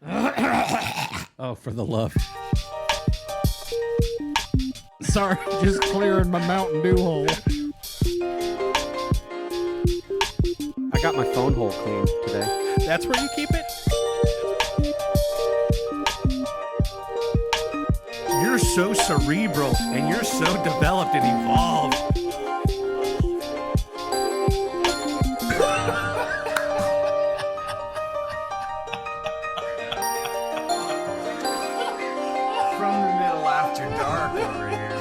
Oh, for the love. Sorry, just clearing my Mountain Dew hole. I got my phone hole cleaned today. That's where you keep it? You're so cerebral and you're so developed and evolved. From the middle after dark over here.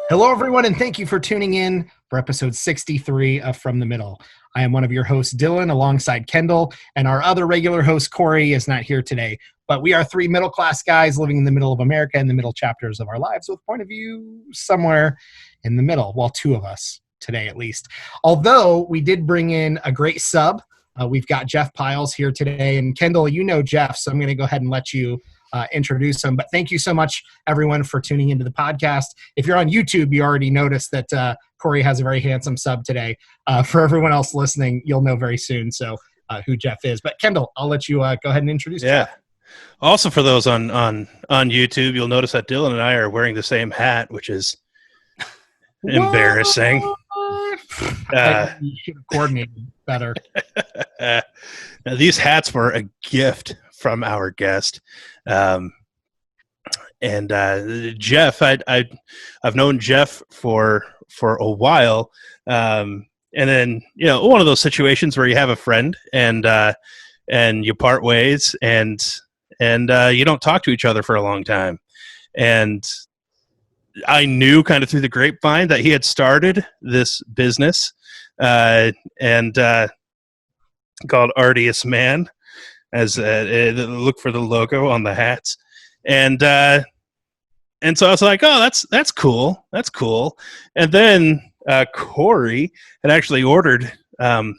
Hello, everyone, and thank you for tuning in for episode 63 of From the Middle. I am one of your hosts, Dylan, alongside Kendall, and our other regular host, Corey, is not here today. But we are three middle-class guys living in the middle of America in the middle chapters of our lives with point of view somewhere in the middle. Well, two of us today, at least. Although we did bring in a great sub. We've got Jeff Pyles here today. And Kendall, you know Jeff, so I'm going to go ahead and let you introduce him. But thank you so much, everyone, for tuning into the podcast. If you're on YouTube, you already noticed that Corey has a very handsome sub today. For everyone else listening, you'll know very soon who Jeff is. But Kendall, I'll let you go ahead and introduce Jeff. Also, for those on YouTube, you'll notice that Dylan and I are wearing the same hat, which is embarrassing. You should have coordinated better. Now, these hats were a gift from our guest. And Jeff, I've known Jeff for a while. And then, one of those situations where you have a friend and you part ways and you don't talk to each other for a long time. And I knew kind of through the grapevine that he had started this business called Artius Man, as look for the logo on the hats. And so I was like, oh, that's cool. That's cool. And then Corey had actually ordered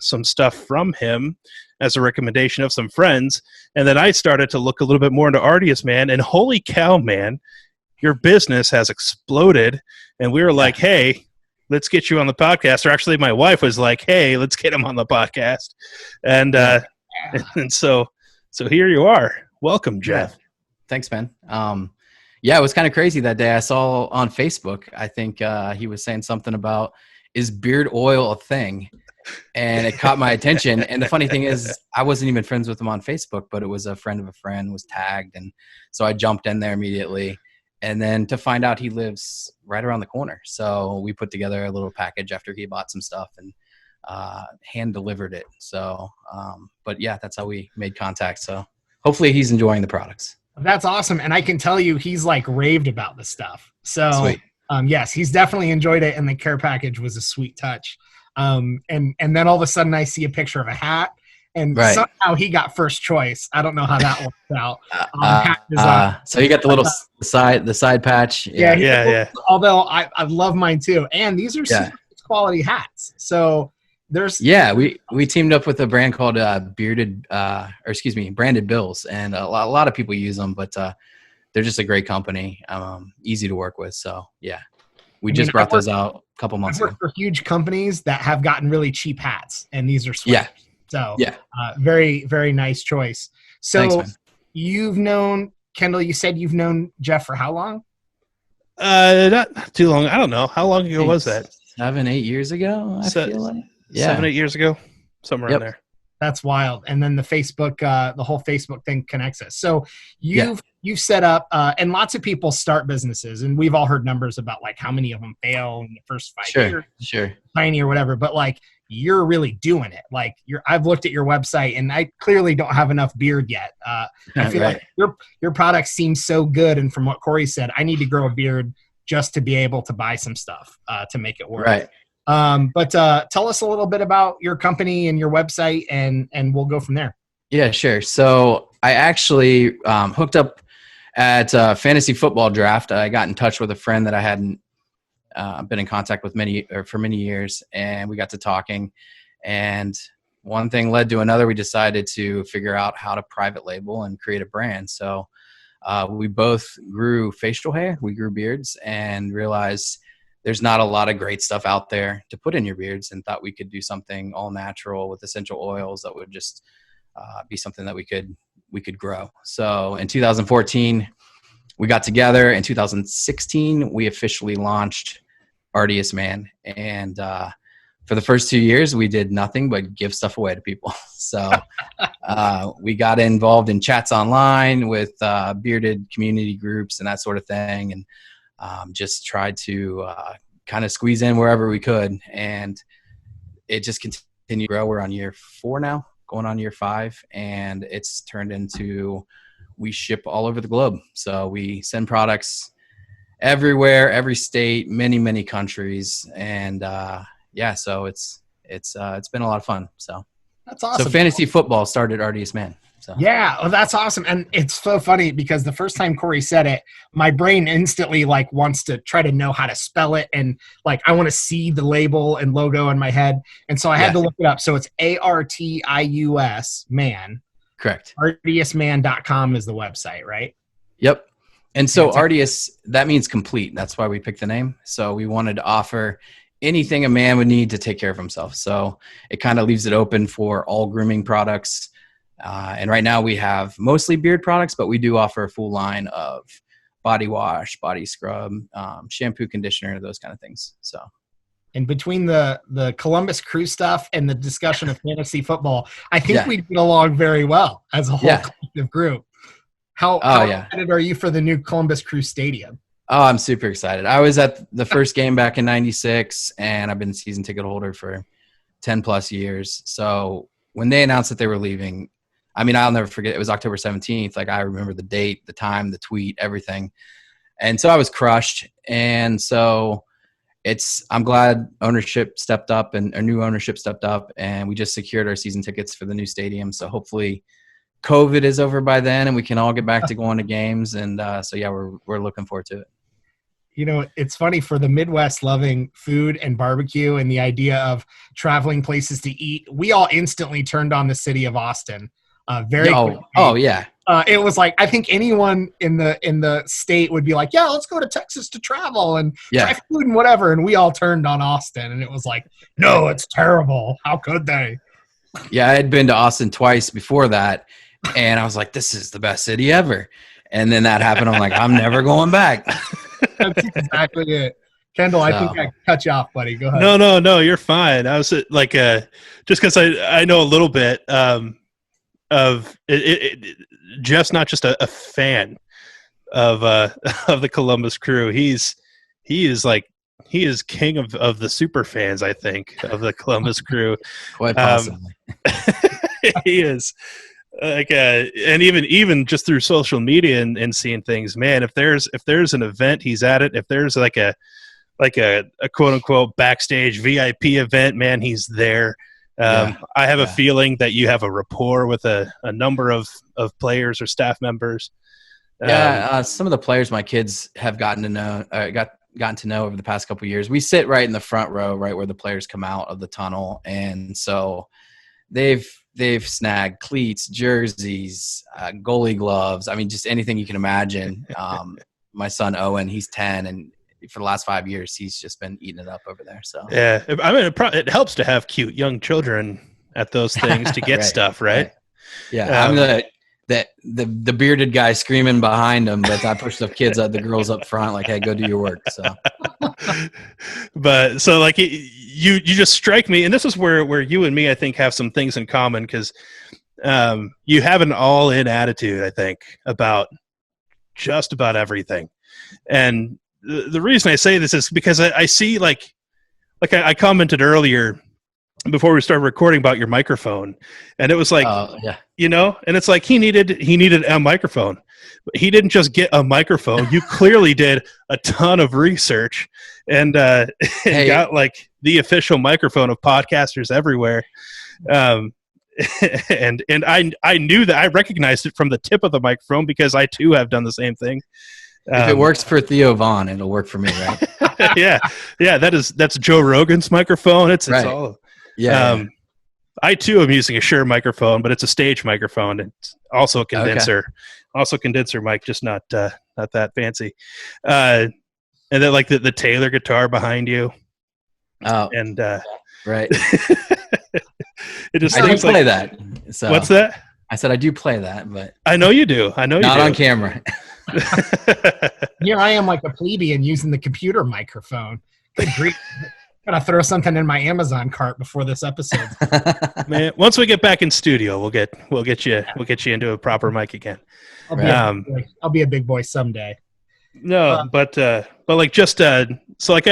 some stuff from him as a recommendation of some friends. And then I started to look a little bit more into Artius Man, and holy cow, man, your business has exploded. And we were like, hey, let's get you on the podcast. Or actually my wife was like, hey, let's get him on the podcast. And so here you are. Welcome, Jeff. Thanks, man. It was kind of crazy that day. I saw on Facebook, I think he was saying something about, is beard oil a thing? And it caught my attention. And the funny thing is, I wasn't even friends with him on Facebook, but it was a friend of a friend was tagged. And so I jumped in there immediately. And then to find out he lives right around the corner. So we put together a little package after he bought some stuff and hand delivered it. So, but yeah, that's how we made contact. So hopefully he's enjoying the products. That's awesome. And I can tell you he's like raved about the stuff. So Sweet. Yes, he's definitely enjoyed it. And the care package was a sweet touch. And then all of a sudden I see a picture of a hat. And somehow he got first choice. I don't know how that worked out. So you got the little side patch. Yeah. Although I love mine too. And these are super quality hats. So there's we teamed up with a brand called Branded Bills, and a lot of people use them, but they're just a great company, easy to work with. So we just brought those out a couple months ago. I've worked for huge companies that have gotten really cheap hats, and these are sweaters. So very, very nice choice. So Thanks, you've known, Kendall, you said you've known Jeff for how long? Not too long. I don't know. How long ago was that? 7-8 years ago, I feel like. 7-8 years ago, somewhere in there. That's wild. And then the Facebook, the whole Facebook thing connects us. So you've set up, and lots of people start businesses, and we've all heard numbers about like how many of them fail in the first 5 years, tiny or whatever. But like you're really doing it. Like I've looked at your website, and I clearly don't have enough beard yet. I feel like your product seems so good, and from what Corey said, I need to grow a beard just to be able to buy some stuff to make it work. Right. But tell us a little bit about your company and your website, and we'll go from there. Yeah, sure. So I actually hooked up at a fantasy football draft. I got in touch with a friend that I hadn't been in contact with for many years, and we got to talking, and one thing led to another. We decided to figure out how to private label and create a brand. So we both grew facial hair, we grew beards, and realized there's not a lot of great stuff out there to put in your beards, and thought we could do something all natural with essential oils that would just be something that we could grow. So in 2014, we got together. In 2016, we officially launched Artius Man. And for the first 2 years, we did nothing but give stuff away to people. So we got involved in chats online with bearded community groups and that sort of thing, and just tried to kind of squeeze in wherever we could. And it just continued to grow. We're on year 4 now, going on year 5, and it's turned into, we ship all over the globe. So we send products everywhere, every state, many countries. And so it's been a lot of fun. So That's awesome. So fantasy football started Artius Man. So Yeah, well, that's awesome. And it's so funny because the first time Corey said it, my brain instantly like wants to try to know how to spell it. And like, I want to see the label and logo in my head. And so I had to look it up. So it's Artius Man. Correct. Artiusman.com is the website, right? Yep. And so Artius, that means complete. That's why we picked the name. So we wanted to offer anything a man would need to take care of himself. So it kind of leaves it open for all grooming products. And right now we have mostly beard products, but we do offer a full line of body wash, body scrub, shampoo, conditioner, those kind of things. So, and between the Columbus Crew stuff and the discussion of fantasy football, I think we get along very well as a whole collective group. How excited are you for the new Columbus Crew Stadium? Oh, I'm super excited. I was at the first game back in '96, and I've been season ticket holder for 10 plus years. So when they announced that they were leaving, I mean, I'll never forget. It was October 17th. Like, I remember the date, the time, the tweet, everything. And so I was crushed. And so I'm glad ownership stepped up and a new ownership stepped up, and we just secured our season tickets for the new stadium. So hopefully COVID is over by then and we can all get back to going to games. And we're looking forward to it. You know, it's funny, for the Midwest loving food and barbecue and the idea of traveling places to eat, we all instantly turned on the city of Austin. Quickly. Oh yeah. It was like, I think anyone in the state would be like, yeah, let's go to Texas to travel and try food and whatever. And we all turned on Austin, and it was like, no, it's terrible. How could they? Yeah, I had been to Austin twice before that, and I was like, this is the best city ever. And then that happened. I'm like, I'm never going back. That's exactly it. Kendall, I think I cut you off, buddy. Go ahead. No, you're fine. I was like, just because I know a little bit of it. Jeff's not just a fan of the Columbus Crew. He is king of the super fans, I think, of the Columbus Crew. Quite possibly. He is. Like and even just through social media and seeing things, man, if there's an event, he's at it. If there's like a quote unquote backstage VIP event, man, he's there. I have a feeling that you have a rapport with a number of players or staff members. Some of the players my kids have gotten to know over the past couple of years. We sit right in the front row, right where the players come out of the tunnel, and so they've snagged cleats, jerseys, goalie gloves. I mean, just anything you can imagine. My son Owen, he's 10, and for the last 5 years, he's just been eating it up over there. So yeah, I mean, it helps to have cute young children at those things to get stuff, right? Yeah, I'm the bearded guy screaming behind him, but I push the girls up front, like, hey, go do your work. So, but so like you just strike me, and this is where you and me, I think, have some things in common, because you have an all-in attitude, I think, about just about everything. And the reason I say this is because I see like I commented earlier before we started recording about your microphone, and it was like, and it's like he needed a microphone, but he didn't just get a microphone. You clearly did a ton of research and got like the official microphone of podcasters everywhere. And I knew that, I recognized it from the tip of the microphone, because I too have done the same thing. If it works for Theo Vaughn, it'll work for me, right? yeah. That's Joe Rogan's microphone. It's all. Yeah. I too am using a Shure microphone, but it's a stage microphone. It's also a condenser, mic, just not that fancy. and then like the Taylor guitar behind you. Oh, And right. it just I do seems play like that. So what's that? I said I do play that, but I know you do. I know you not do. on camera. Here I am like a plebeian using the computer microphone. Good grief. Gotta throw something in my Amazon cart before this episode. Man, once we get back in studio, we'll get you into a proper mic again. I'll be, a big boy. I'll be a big boy someday. No, but like just so like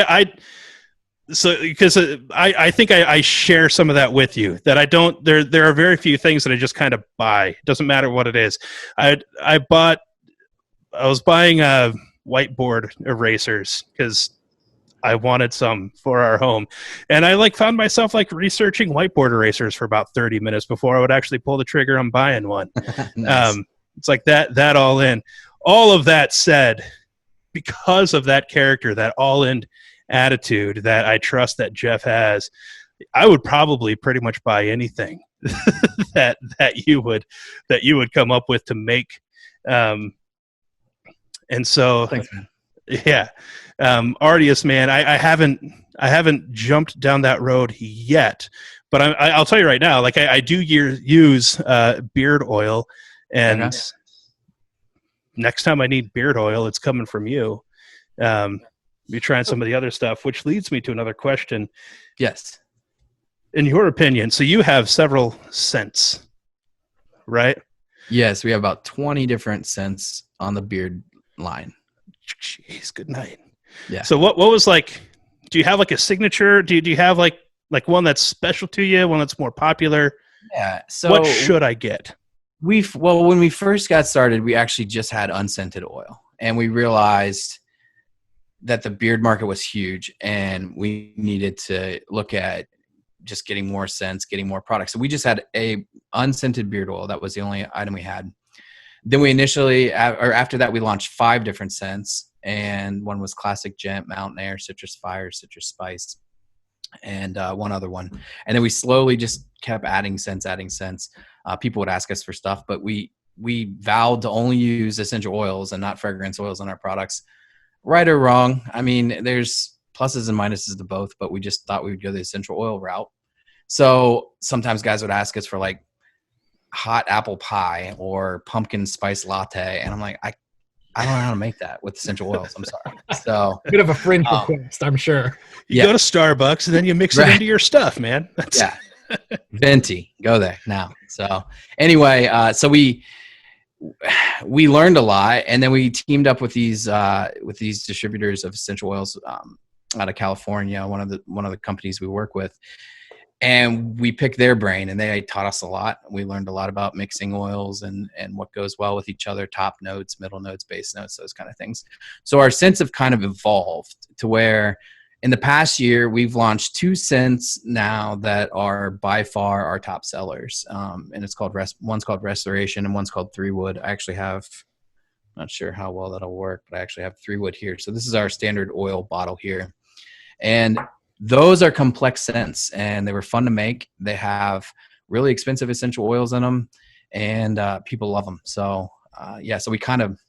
because I think I share some of that with you, that I don't, there are very few things that I just kind of buy. It doesn't matter what it is. I was buying whiteboard erasers because I wanted some for our home, and I like found myself like researching whiteboard erasers for about 30 minutes before I would actually pull the trigger on buying one. Nice. It's like that all in. All of that said, because of that character, that all in attitude that I trust that Jeff has, I would probably pretty much buy anything that you would come up with to make. And so, Thanks, man. yeah, Artius Man, I haven't jumped down that road yet, but I'll tell you right now, like I do use beard oil, and Okay. next time I need beard oil, it's coming from you. Be trying some of the other stuff, which leads me to another question. Yes. In your opinion, so you have several scents, right? Yes, we have about 20 different scents on the beard line. Jeez, good night. Yeah. So what was like? Do you have like a signature? Do you have like one that's special to you? One that's more popular? Yeah. So What should I get? when we first got started, we actually just had unscented oil, and we realized that the beard market was huge, and we needed to look at just getting more scents, getting more products. So we just had a unscented beard oil. That was the only item we had. Then we initially, or after that, we launched 5 different scents, and one was Classic Gent, Mountain Air, Citrus Fire, Citrus Spice, and one other one. And then we slowly just kept adding scents. People would ask us for stuff, but we vowed to only use essential oils and not fragrance oils on our products. Right or wrong, I mean, there's pluses and minuses to both, but we just thought we would go the essential oil route. So sometimes guys would ask us for like hot apple pie or pumpkin spice latte, and I'm like, I don't know how to make that with essential oils. I'm sorry. So Bit of a fringe request, I'm sure. You go to Starbucks and then you mix it into your stuff, man. Yeah, venti, go there now. So anyway, so we learned a lot, and then we teamed up with these distributors of essential oils out of California, one of the companies we work with, and we picked their brain, and they taught us a lot. We learned a lot about mixing oils and what goes well with each other, top notes, middle notes, base notes, those kind of things. So our scents have kind of evolved to where in the past year, we've launched 2 scents now that are by far our top sellers. And it's called one's called Restoration and one's called 3 Wood. I actually have, not sure how well that'll work, but I actually have 3 Wood here. So this is our standard oil bottle here. And those are complex scents, and they were fun to make. They have really expensive essential oils in them, and people love them. So so we kind of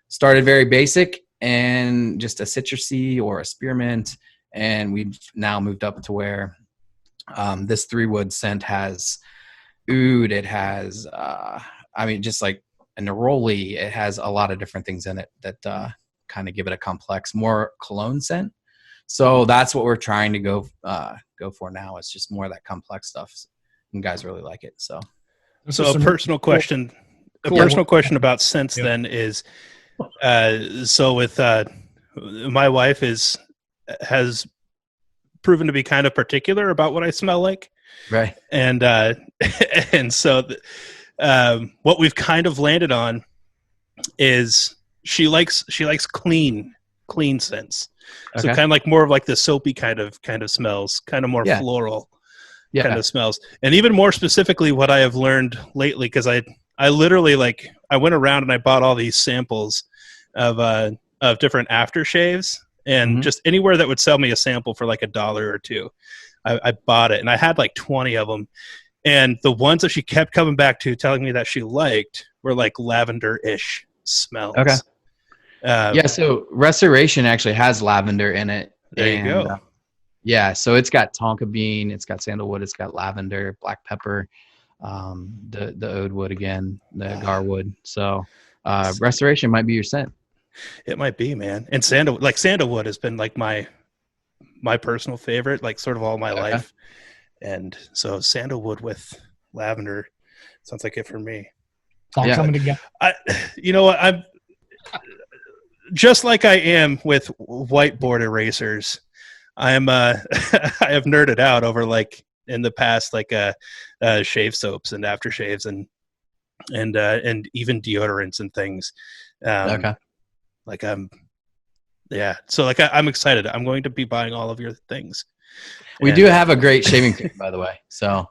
started very basic and just a citrusy or a spearmint, and we've now moved up to where this 3 Wood scent has oud. It has, just like a neroli. It has a lot of different things in it that kind of give it a complex, more cologne scent. So that's what we're trying to go for now. It's just more of that complex stuff, and guys really like it. So a personal question. A personal question about scents then is, so with my wife has proven to be kind of particular about what I smell like, right? And and so what we've kind of landed on is she likes clean scents. So kind of like more of like the soapy kind of smells, kind of more floral kind of smells. And even more specifically, what I have learned lately, because I literally I went around and I bought all these samples of different aftershaves, and just anywhere that would sell me a sample for like $1 or $2, I bought it, and I had like 20 of them. And the ones that she kept coming back to telling me that she liked were like lavender-ish smells. Okay. Yeah, so Restoration actually has lavender in it. There you go. Yeah, so it's got tonka bean, it's got sandalwood, it's got lavender, black pepper, the oud wood again, the garwood. So Restoration might be your scent. It might be, man. And sandalwood has been like my personal favorite, like sort of all my life. And so sandalwood with lavender sounds like it for me. It's all coming together. You know what? I'm just like I am with whiteboard erasers. I'm I have nerded out over like in the past like shave soaps and aftershaves and even deodorants and things. Like I'm excited. I'm going to be buying all of your things. We do have a great shaving cream, by the way. So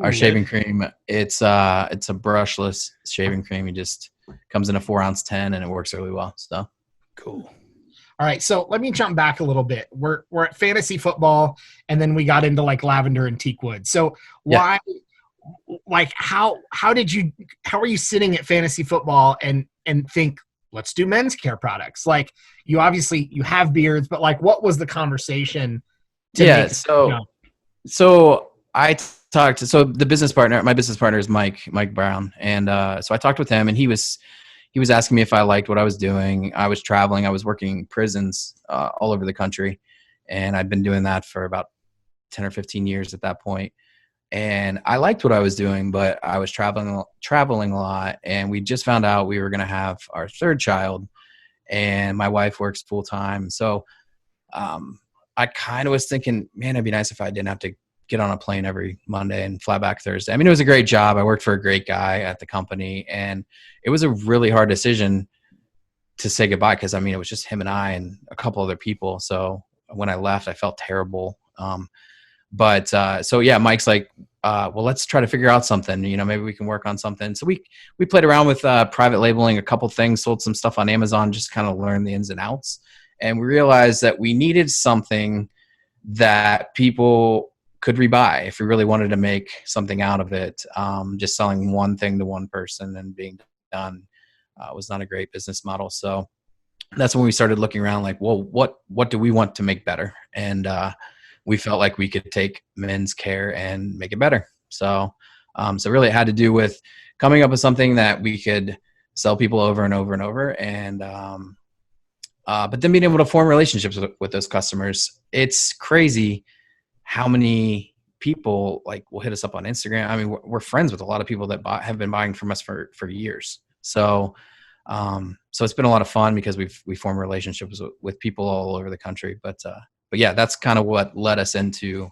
our shaving cream, it's a brushless shaving cream. It just comes in a 4-ounce 10 and it works really well. So cool. All right, so let me jump back a little bit. We're at fantasy football, and then we got into like lavender and teak wood. So why, like, how are you sitting at fantasy football and think, let's do men's care products? Like, you have beards, but like, what was the conversation? So I talked. So my business partner is Mike Brown, and so I talked with him, and he was asking me if I liked what I was doing. I was traveling. I was working prisons all over the country, and I'd been doing that for about 10 or 15 years at that point. And I liked what I was doing, but I was traveling a lot, and we just found out we were going to have our third child, and my wife works full time. So I kind of was thinking, man, it'd be nice if I didn't have to get on a plane every Monday and fly back Thursday. I mean, it was a great job. I worked for a great guy at the company, and it was a really hard decision to say goodbye because, I mean, it was just him and I and a couple other people. So when I left, I felt terrible. So yeah, Mike's like, well, let's try to figure out something, maybe we can work on something. So we played around with private labeling a couple things, sold some stuff on Amazon, just kind of learn the ins and outs. And we realized that we needed something that people could rebuy if we really wanted to make something out of it. Just selling one thing to one person and being done was not a great business model. So that's when we started looking around like, well, what do we want to make better? And we felt like we could take men's care and make it better. So really it had to do with coming up with something that we could sell people over and over and over. And but then being able to form relationships with those customers. It's crazy how many people like will hit us up on Instagram. I mean, we're friends with a lot of people that have been buying from us for years. So it's been a lot of fun because we form relationships with people all over the country. But yeah, that's kind of what led us into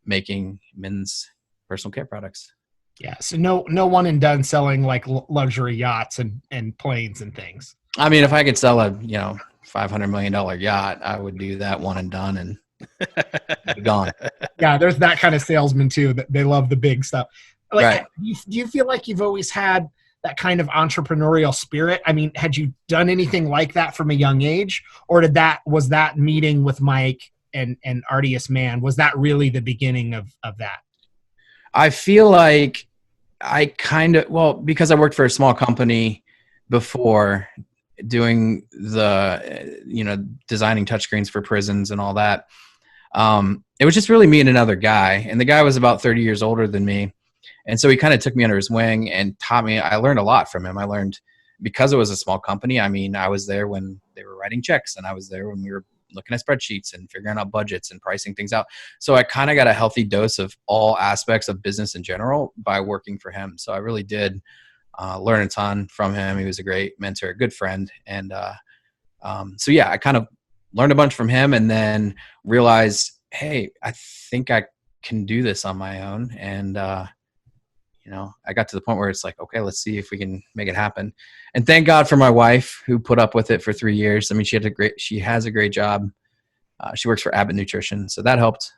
making men's personal care products. Yeah. So no one and done selling like luxury yachts and planes and things. I mean, if I could sell a, $500 million yacht, I would do that one and done and be gone. Yeah. There's that kind of salesman too, that they love the big stuff. Like, right. Do you feel like you've always had that kind of entrepreneurial spirit? I mean, had you done anything like that from a young age, or was that meeting with Mike and Artius Man, was that really the beginning of that? I feel like because I worked for a small company before doing the, designing touchscreens for prisons and all that. It was just really me and another guy, and the guy was about 30 years older than me. And so he kind of took me under his wing and taught me. I learned a lot from him. I learned because it was a small company. I mean, I was there when they were writing checks, and I was there when we were looking at spreadsheets and figuring out budgets and pricing things out. So I kind of got a healthy dose of all aspects of business in general by working for him. So I really did learn a ton from him. He was a great mentor, a good friend. And so yeah, I kind of learned a bunch from him and then realized, hey, I think I can do this on my own. And I got to the point where it's like, okay, let's see if we can make it happen. And thank God for my wife who put up with it for 3 years. I mean, she has a great job. She works for Abbott Nutrition, so that helped.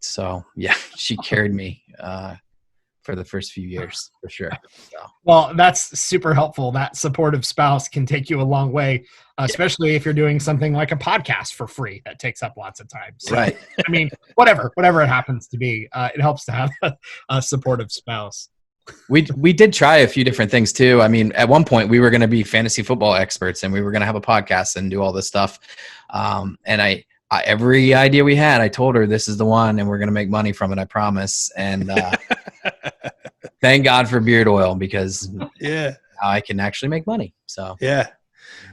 So yeah, she carried me for the first few years for sure. So. Well, that's super helpful. That supportive spouse can take you a long way, especially if you're doing something like a podcast for free that takes up lots of time. So, right. I mean, whatever it happens to be, it helps to have a supportive spouse. We did try a few different things too. I mean, at one point we were going to be fantasy football experts and we were going to have a podcast and do all this stuff. And I every idea we had, I told her this is the one and we're going to make money from it. I promise. And thank God for beard oil because Yeah. now I can actually make money. So Yeah.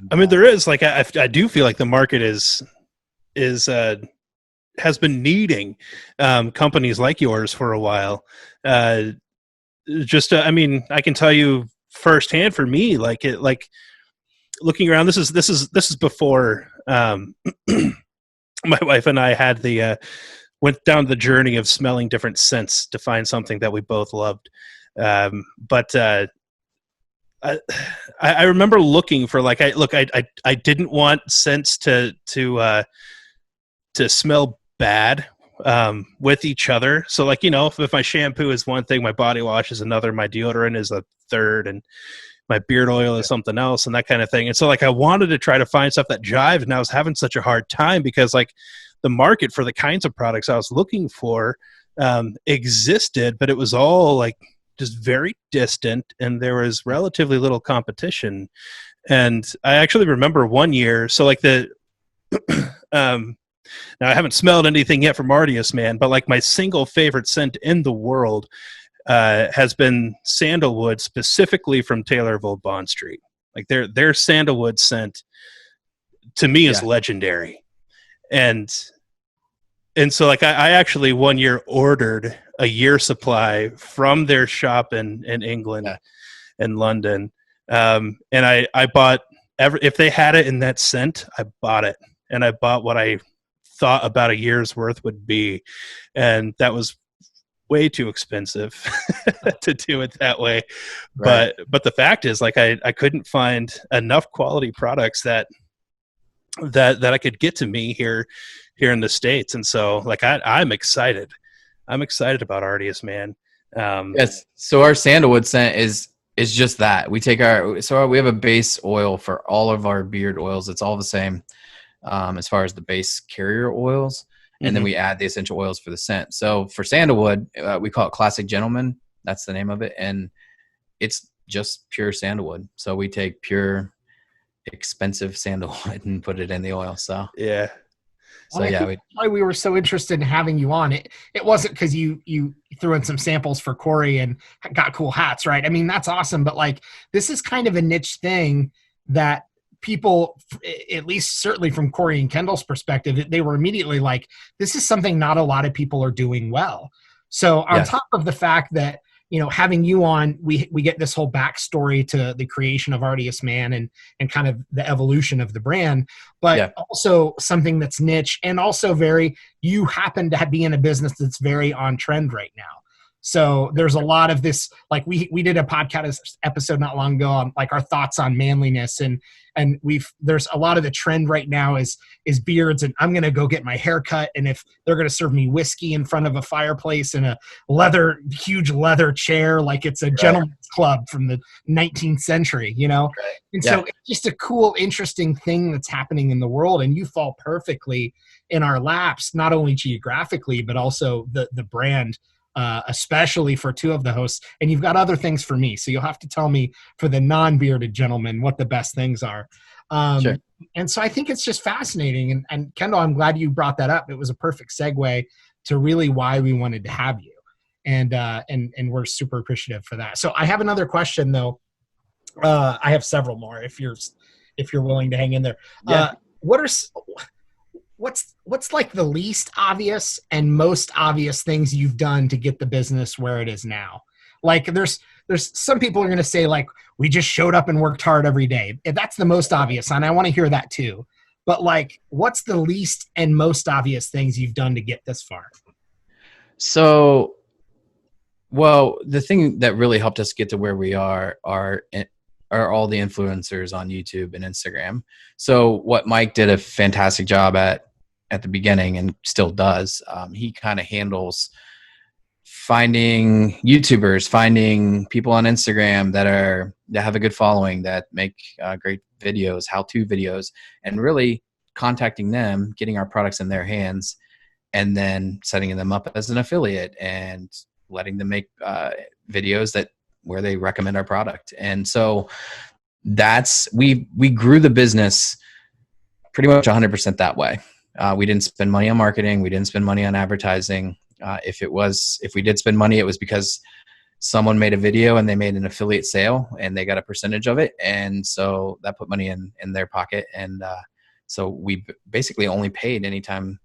I mean, there is like, I do feel like the market has been needing companies like yours for a while. I mean, I can tell you firsthand for me, like looking around, this is before my wife and I had went down the journey of smelling different scents to find something that we both loved. But I remember looking for I didn't want scents to smell bad with each other. So if my shampoo is one thing, my body wash is another, my deodorant is a third, and my beard oil is something else, and that kind of thing. And so I wanted to try to find stuff that jived, and I was having such a hard time because the market for the kinds of products I was looking for existed, but it was all just very distant, and there was relatively little competition. And I actually remember one year, so now I haven't smelled anything yet from Artius Man, but my single favorite scent in the world has been Sandalwood, specifically from Taylorville Bond Street. Their Sandalwood scent to me is legendary. And so I actually one year ordered a year supply from their shop in England and London. And I bought if they had it in that scent, I bought it. And I bought what I thought about a year's worth would be. And that was way too expensive to do it that way. Right. But the fact is I couldn't find enough quality products that I could get to me here in the States. And so I'm excited. I'm excited about Artius Man. Yes. So our Sandalwood scent is just that. We take we have a base oil for all of our beard oils. It's all the same as far as the base carrier oils. And then we add the essential oils for the scent. So for Sandalwood, we call it Classic Gentleman. That's the name of it. And it's just pure sandalwood. So we take pure expensive sandalwood and put it in the oil. So yeah. So why we were so interested in having you on it. It wasn't because you threw in some samples for Corey and got cool hats, right? I mean, that's awesome. But this is kind of a niche thing that people, at least certainly from Corey and Kendall's perspective, they were immediately like, this is something not a lot of people are doing well. So on top of the fact that, having you on, we get this whole backstory to the creation of Artius Man and kind of the evolution of the brand, but also something that's niche and also you happen to be in a business that's very on trend right now. So there's a lot of this, we did a podcast episode not long ago on our thoughts on manliness, and there's a lot of the trend right now is beards, and I'm going to go get my hair cut, and if they're going to serve me whiskey in front of a fireplace in a huge leather chair, like it's a gentleman's club from the 19th century, And so it's just a cool, interesting thing that's happening in the world, and you fall perfectly in our laps, not only geographically, but also the brand. Especially for two of the hosts, and you've got other things for me. So you'll have to tell me for the non-bearded gentleman what the best things are. Sure. And so I think it's just fascinating. And Kendall, I'm glad you brought that up. It was a perfect segue to really why we wanted to have you. And we're super appreciative for that. So I have another question though. I have several more if you're willing to hang in there. What's the least obvious and most obvious things you've done to get the business where it is now? There's some people are going to say we just showed up and worked hard every day. That's the most obvious, and I want to hear that too. But what's the least and most obvious things you've done to get this far? So, well, the thing that really helped us get to where we are all the influencers on YouTube and Instagram. So what Mike did a fantastic job at the beginning and still does, he kind of handles finding YouTubers, finding people on Instagram that have a good following, that make great videos, how-to videos, and really contacting them, getting our products in their hands, and then setting them up as an affiliate and letting them make videos that where they recommend our product. And so we grew the business pretty much 100% that way. We didn't spend money on marketing. We didn't spend money on advertising. If we did spend money, it was because someone made a video and they made an affiliate sale and they got a percentage of it. And so that put money in their pocket. And so we basically only paid anytime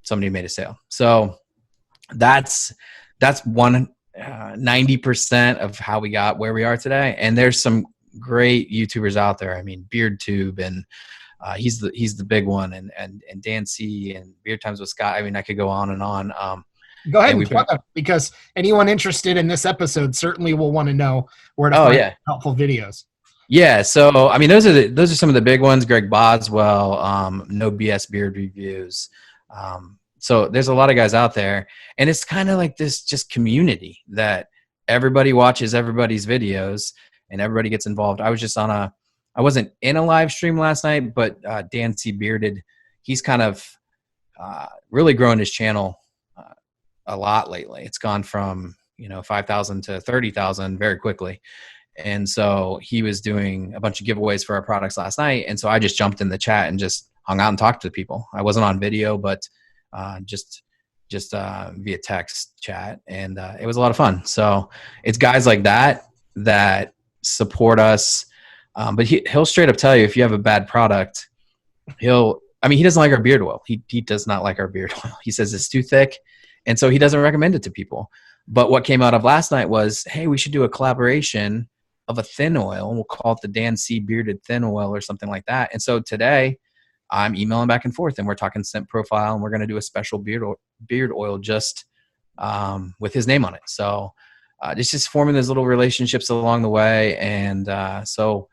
somebody made a sale. So that's 90% of how we got where we are today. And there's some great YouTubers out there. I mean, BeardTube, and he's the big one, and Dan C, and Beard Times with Scott. I mean, I could go on and on. Go ahead and plug up, because anyone interested in this episode certainly will want to know where to find helpful videos. Yeah, so I mean, those are some of the big ones. Greg Boswell, No BS Beard Reviews. So there's a lot of guys out there, and it's kind of like this just community that everybody watches everybody's videos and everybody gets involved. I wasn't in a live stream last night, but Dan C Bearded, he's kind of really growing his channel a lot lately. It's gone from 5,000 to 30,000 very quickly. And so he was doing a bunch of giveaways for our products last night. And so I just jumped in the chat and just hung out and talked to people. I wasn't on video, but just via text chat. And it was a lot of fun. So it's guys like that support us. But he'll straight up tell you, if you have a bad product, he doesn't like our beard oil. He does not like our beard oil. He says it's too thick. And so he doesn't recommend it to people. But what came out of last night was, hey, we should do a collaboration of a thin oil. We'll call it the Dan C Bearded Thin Oil or something like that. And so today I'm emailing back and forth, and we're talking scent profile, and we're going to do a special beard oil just with his name on it. So it's just forming those little relationships along the way. And so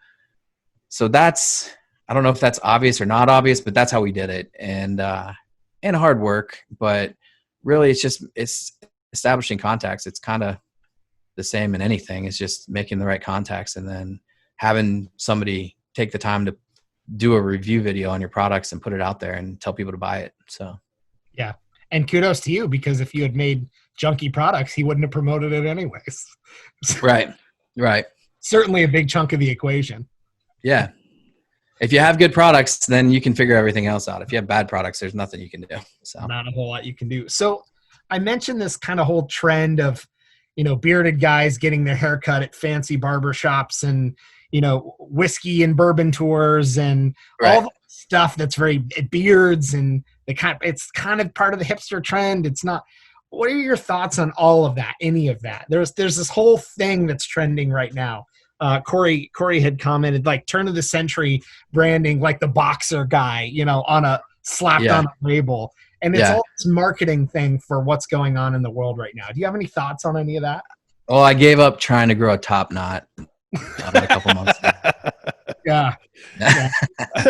that's, I don't know if that's obvious or not obvious, but that's how we did it. And hard work, but really it's establishing contacts. It's kind of the same in anything. It's just making the right contacts and then having somebody take the time to do a review video on your products and put it out there and tell people to buy it. So, yeah. And kudos to you, because if you had made junky products, he wouldn't have promoted it anyways. Right. Certainly a big chunk of the equation. Yeah. If you have good products, then you can figure everything else out. If you have bad products, there's nothing you can do. So not a whole lot you can do. So I mentioned this kind of whole trend of, bearded guys getting their hair cut at fancy barbershops and, whiskey and bourbon tours and all the stuff that's very beards, and it's kind of part of the hipster trend. It's not. What are your thoughts on all of that? Any of that? There's this whole thing that's trending right now. Corey had commented, like, turn of the century branding, like the boxer guy, on a slapped on a label. And it's all this marketing thing for what's going on in the world right now. Do you have any thoughts on any of that? Well, I gave up trying to grow a top knot a couple months ago. Yeah.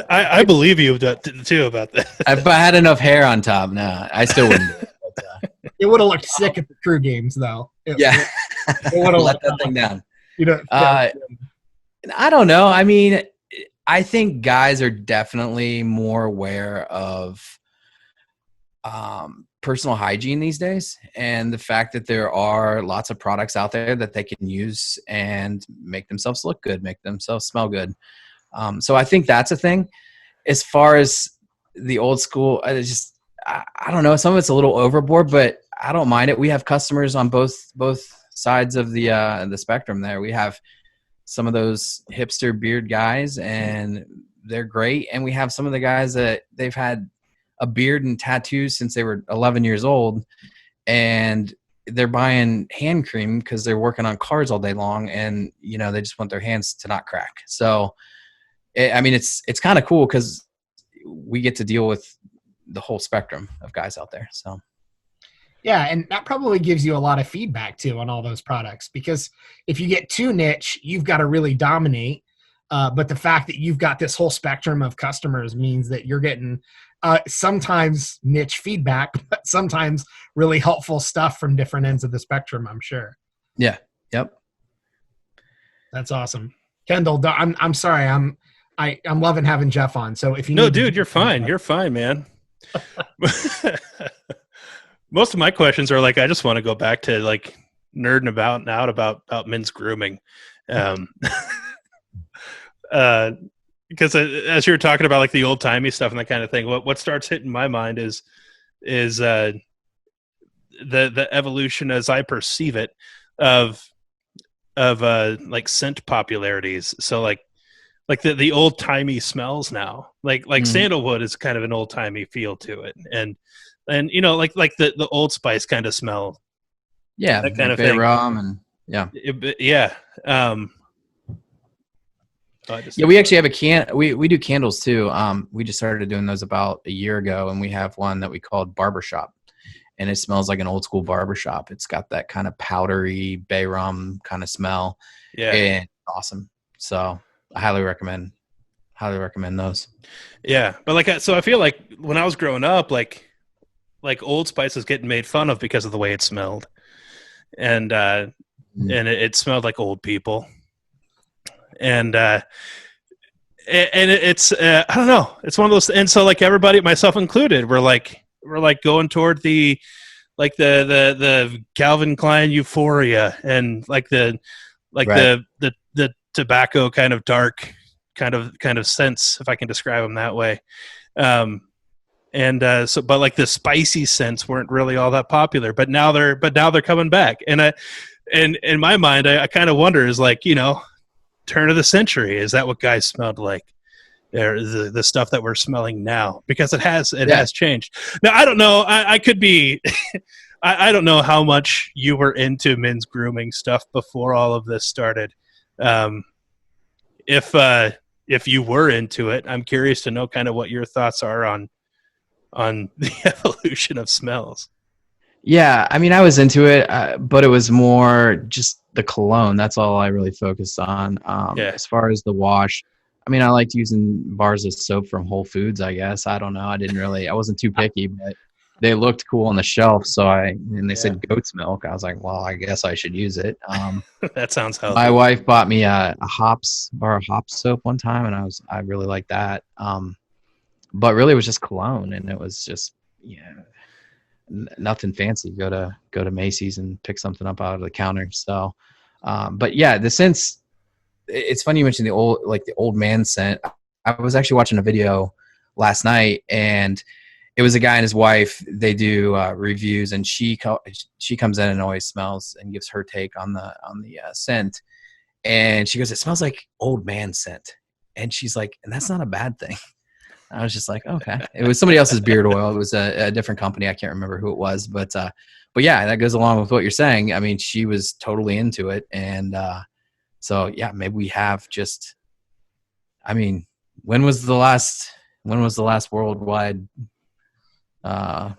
I believe you too about that. If I had enough hair on top, no, I still wouldn't do it. But, it would have looked sick at the crew games, though. It would have let that thing down. I don't know. I mean, I think guys are definitely more aware of personal hygiene these days, and the fact that there are lots of products out there that they can use and make themselves look good, make themselves smell good. So I think that's a thing. As far as the old school, I don't know. Some of it's a little overboard, but I don't mind it. We have customers on both sides of the spectrum there. We have some of those hipster beard guys, and they're great. And we have some of the guys that they've had a beard and tattoos since they were 11 years old, and they're buying hand cream because they're working on cars all day long, and they just want their hands to not crack. So it's kind of cool because we get to deal with the whole spectrum of guys out there. So yeah, and that probably gives you a lot of feedback too on all those products, because if you get too niche, you've got to really dominate. But the fact that you've got this whole spectrum of customers means that you're getting sometimes niche feedback, but sometimes really helpful stuff from different ends of the spectrum, I'm sure. Yeah. Yep. That's awesome. Kendall, I'm sorry. I'm loving having Jeff on. So if you dude, you're fine. You're fine, man. Most of my questions are like, I just want to go back to like nerding about men's grooming. Because as you were talking about like the old timey stuff and that kind of thing, what starts hitting my mind is the evolution as I perceive it of like scent popularities. So like the old timey smells now, like sandalwood is kind of an old timey feel to it, and you know like the Old Spice kind of smell, that kind of thing. Rum and yeah. We actually have we do candles too. We just started doing those about a year ago, and we have one that we called Barbershop, and it smells like an old school barbershop. It's got that kind of powdery bay rum kind of smell. Yeah, and awesome. So I highly recommend those. Yeah, but so I feel like when I was growing up, like Old Spice was getting made fun of because of the way it smelled, and it smelled like old people. And it's I don't know, it's one of those, and so like everybody, myself included, we're like going toward the Calvin Klein euphoria, and like the tobacco kind of dark kind of scents, if I can describe them that way. But like the spicy scents weren't really all that popular, but now they're coming back. And in my mind, I kind of wonder, is like, you know, turn of the century, is that what guys smelled like? The stuff that we're smelling now, because it has changed. Now I don't know. I could be. I don't know how much you were into men's grooming stuff before all of this started. If you were into it, I'm curious to know kind of what your thoughts are on the evolution of smells. Yeah, I mean, I was into it, but it was more just the cologne. That's all I really focused on. As far as the wash, I mean, I liked using bars of soap from Whole Foods, I guess. I don't know. I wasn't too picky, but they looked cool on the shelf. So they said goat's milk. I was like, well, I guess I should use it. That sounds healthy. My wife bought me a bar of hops soap one time, and I really liked that. But really it was just cologne, and it was just, nothing fancy. Go to Macy's and pick something up out of the counter. So, but yeah, the scents. It's funny you mentioned the old man scent. I was actually watching a video last night, and it was a guy and his wife. They do reviews, and she comes in and always smells and gives her take on the scent. And she goes, "It smells like old man scent," and she's like, "And that's not a bad thing." I was just like, okay. It was somebody else's beard oil. It was a different company. I can't remember who it was, but yeah, that goes along with what you're saying. I mean, she was totally into it. And so yeah, maybe we have just, I mean, when was the last worldwide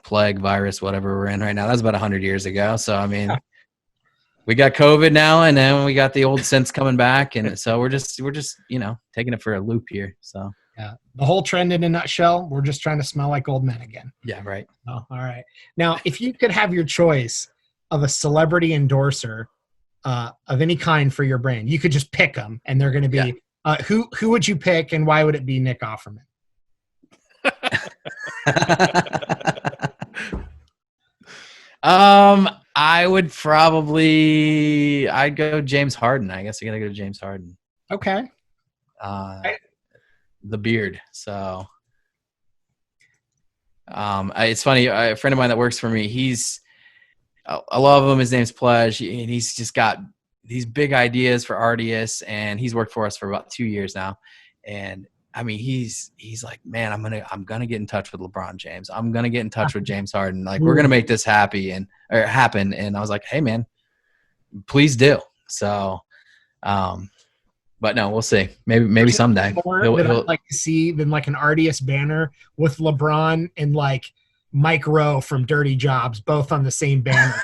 plague, virus, whatever we're in right now? That's about 100 years ago. So, I mean, we got COVID now, and then we got the old scents coming back. And so we're just, taking it for a loop here. So. Yeah, the whole trend in a nutshell, we're just trying to smell like old men again. Yeah, right. Oh, all right. Now, if you could have your choice of a celebrity endorser of any kind for your brand, you could just pick them, and they're going to be who would you pick, and why would it be Nick Offerman? I'd go James Harden. I guess I gotta go to James Harden. Okay. The beard. So it's funny, a friend of mine that works for me, I love him, his name's Pledge, and he's just got these big ideas for Artius, and he's worked for us for about 2 years now. And I mean, he's like, man, I'm gonna get in touch with LeBron James. I'm gonna get in touch with James Harden. Like, we're gonna make this happen. And I was like, hey man, please do. So but no, we'll see. Maybe someday. I'd like to see than like an Artius banner with LeBron and like Mike Rowe from Dirty Jobs, both on the same banner.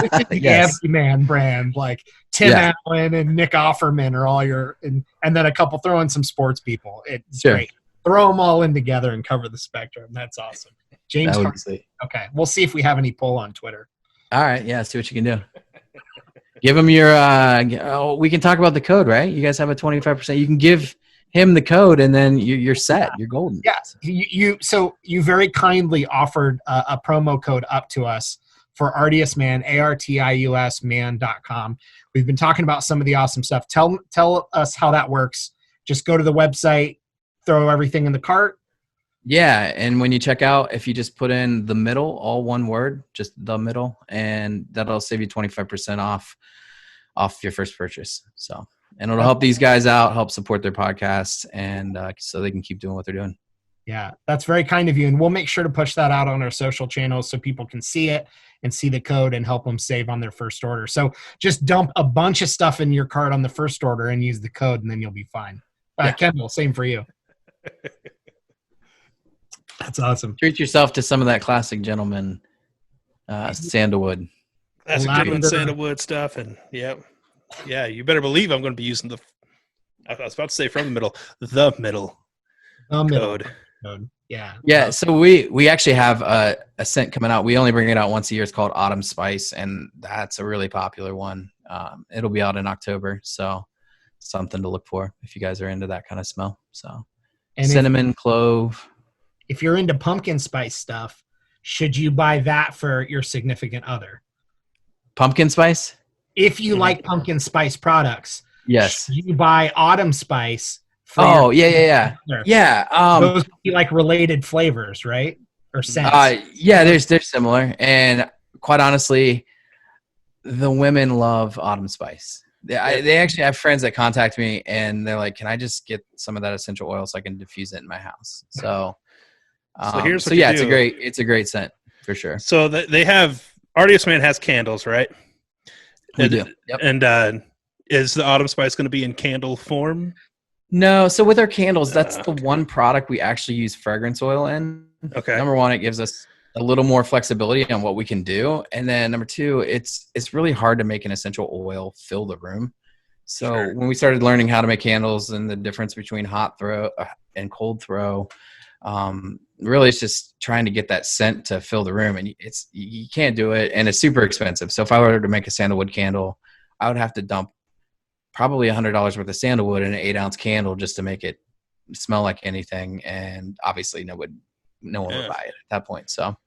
Like the Empty Man brand, like Tim Allen and Nick Offerman are all and then a couple, throw in some sports people. It's great. Throw them all in together and cover the spectrum. That's awesome. James Harden. Okay, we'll see if we have any poll on Twitter. All right, yeah, see what you can do. Give him your we can talk about the code, right? You guys have a 25%. You can give him the code, and then you're set. You're golden. Yeah. You very kindly offered a promo code up to us for Artius Man, Artius man.com. We've been talking about some of the awesome stuff. Tell us how that works. Just go to the website, throw everything in the cart. Yeah, and when you check out, if you just put in the middle, all one word, just the middle, and that'll save you 25% off your first purchase. So, and it'll help these guys out, help support their podcasts, and so they can keep doing what they're doing. Yeah, that's very kind of you. And we'll make sure to push that out on our social channels so people can see it and see the code and help them save on their first order. So just dump a bunch of stuff in your cart on the first order and use the code, and then you'll be fine. Kendall, same for you. That's awesome. Treat yourself to some of that classic gentleman sandalwood. Classic gentleman sandalwood stuff. And yeah, you better believe I'm going to be using I was about to say from the middle code. Yeah. So we actually have a scent coming out. We only bring it out once a year. It's called Autumn Spice, and that's a really popular one. It'll be out in October, so something to look for if you guys are into that kind of smell. So, and cinnamon, clove. If you're into pumpkin spice stuff, should you buy that for your significant other? Pumpkin spice? If you like pumpkin spice products, yes. You buy Autumn Spice. Yeah. Those would be like related flavors, right? Or scents. They're similar, and quite honestly, the women love Autumn Spice. They actually have friends that contact me, and they're like, "Can I just get some of that essential oil so I can diffuse it in my house?" So. Here's what you do. It's a great scent for sure. So they have Artius Man has candles, right? We do. Yep. And is the Autumn Spice going to be in candle form? No. So with our candles, that's the one product we actually use fragrance oil in. Okay. Number one, it gives us a little more flexibility on what we can do, and then number two, it's really hard to make an essential oil fill the room. So when we started learning how to make candles and the difference between hot throw and cold throw. Really it's just trying to get that scent to fill the room, and you can't do it, and it's super expensive. So if I were to make a sandalwood candle, I would have to dump probably $100 worth of sandalwood in an 8-ounce candle just to make it smell like anything, and obviously no one would buy it at that point. So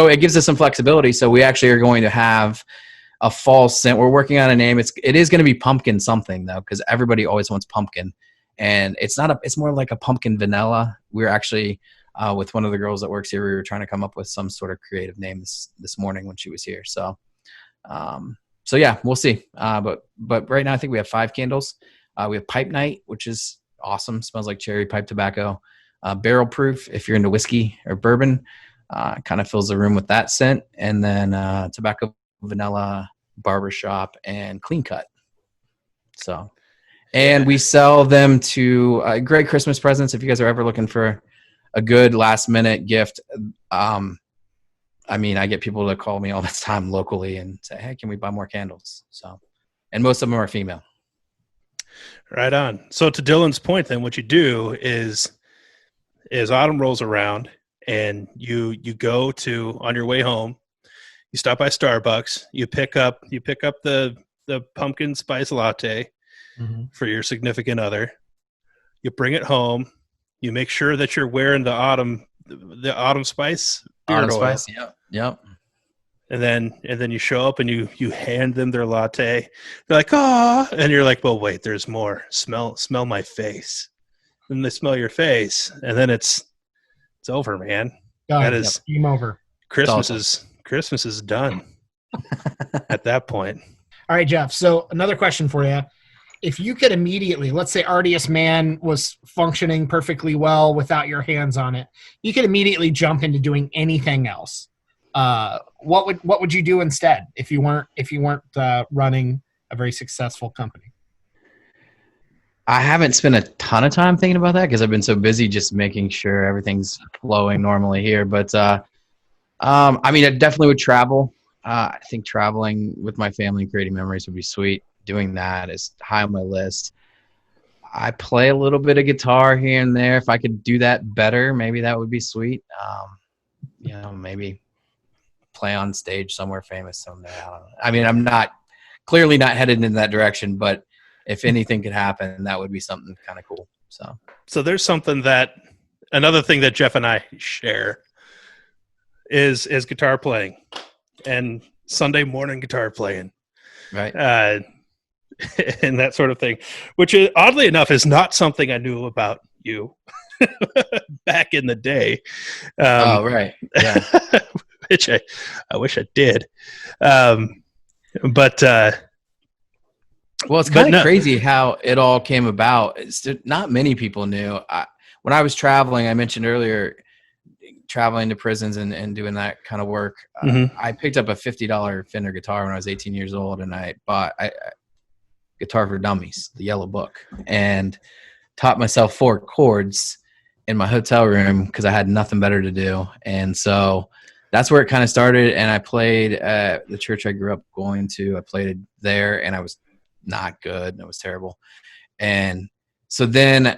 it gives us some flexibility. So we actually are going to have a fall scent. We're working on a name. It is going to be pumpkin something though, because everybody always wants pumpkin. And it's more like a pumpkin vanilla. We're actually, with one of the girls that works here, we were trying to come up with some sort of creative name this morning when she was here. So yeah, we'll see. But right now I think we have 5 candles. We have Pipe Night, which is awesome. Smells like cherry pipe tobacco. Barrel Proof, if you're into whiskey or bourbon, kind of fills the room with that scent. And then Tobacco Vanilla, Barbershop, and Clean Cut. So... And we sell them to great Christmas presents. If you guys are ever looking for a good last minute gift, I get people to call me all the time locally and say, "Hey, can we buy more candles?" So, and most of them are female. Right on. So to Dylan's point, then what you do is autumn rolls around and you go to, on your way home, you stop by Starbucks, you pick up the pumpkin spice latte. Mm-hmm. For your significant other, you bring it home. You make sure that you're wearing the autumn spice beard oil. Spice, yep. And then you show up and you hand them their latte. They're like, "Oh," and you're like, "Well, wait, there's more. Smell my face." And they smell your face, and then it's over, man. That is game over. Christmas is done at that point. All right, Jeff. So another question for you. If you could immediately, let's say Artius Man was functioning perfectly well without your hands on it, you could immediately jump into doing anything else. What would you do instead if you weren't running a very successful company? I haven't spent a ton of time thinking about that because I've been so busy just making sure everything's flowing normally here. But I definitely would travel. I think traveling with my family and creating memories would be sweet. Doing that is high on my list. I play a little bit of guitar here and there. If I could do that better, maybe that would be sweet. Maybe play on stage somewhere famous someday. I don't know. I'm clearly not headed in that direction, but if anything could happen, that would be something kind of cool. So there's another thing that Jeff and I share is guitar playing. and Sunday morning guitar playing, Right. and that sort of thing, which is, oddly enough, is not something I knew about you back in the day. Oh, right. Yeah. Which I wish I did. But Well, it's kind of crazy how it all came about. Not many people knew. When I was traveling, I mentioned earlier, traveling to prisons and doing that kind of work. I picked up a $50 Fender guitar when I was 18 years old, and I bought Guitar for Dummies, the yellow book, and taught myself 4 chords in my hotel room because I had nothing better to do. And so that's where it kind of started. And I played at the church I grew up going to. I played there, and I was not good. It was terrible. And so then